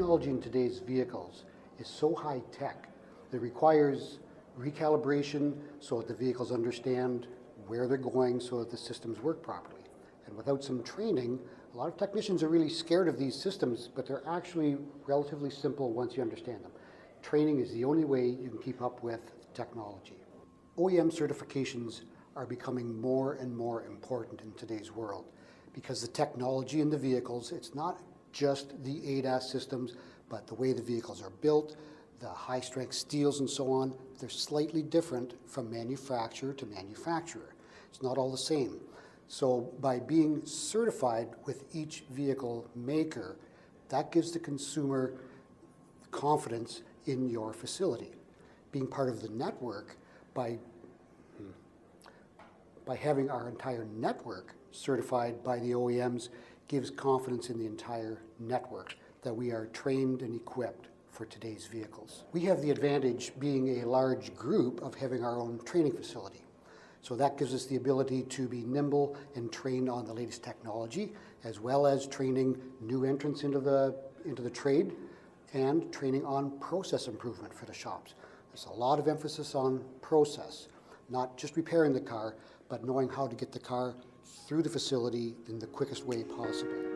technology in today's vehicles is so high tech that it requires recalibration so that the vehicles understand where they're going so that the systems work properly. And without some training, a lot of technicians are really scared of these systems, but they're actually relatively simple once you understand them. Training is the only way you can keep up with technology. OEM certifications are becoming more and more important in today's world because the technology in the vehicles, it's not just the ADAS systems, but the way the vehicles are built, the high-strength steels and so on, they're slightly different from manufacturer to manufacturer. It's not all the same. So by being certified with each vehicle maker, that gives the consumer confidence in your facility. Being part of the network, by having our entire network certified by the OEMs, gives confidence in the entire network that we are trained and equipped for today's vehicles. We have the advantage, being a large group, of having our own training facility. So that gives us the ability to be nimble and trained on the latest technology, as well as training new entrants into the trade and training on process improvement for the shops. There's a lot of emphasis on process, not just repairing the car, but knowing how to get the car through the facility in the quickest way possible.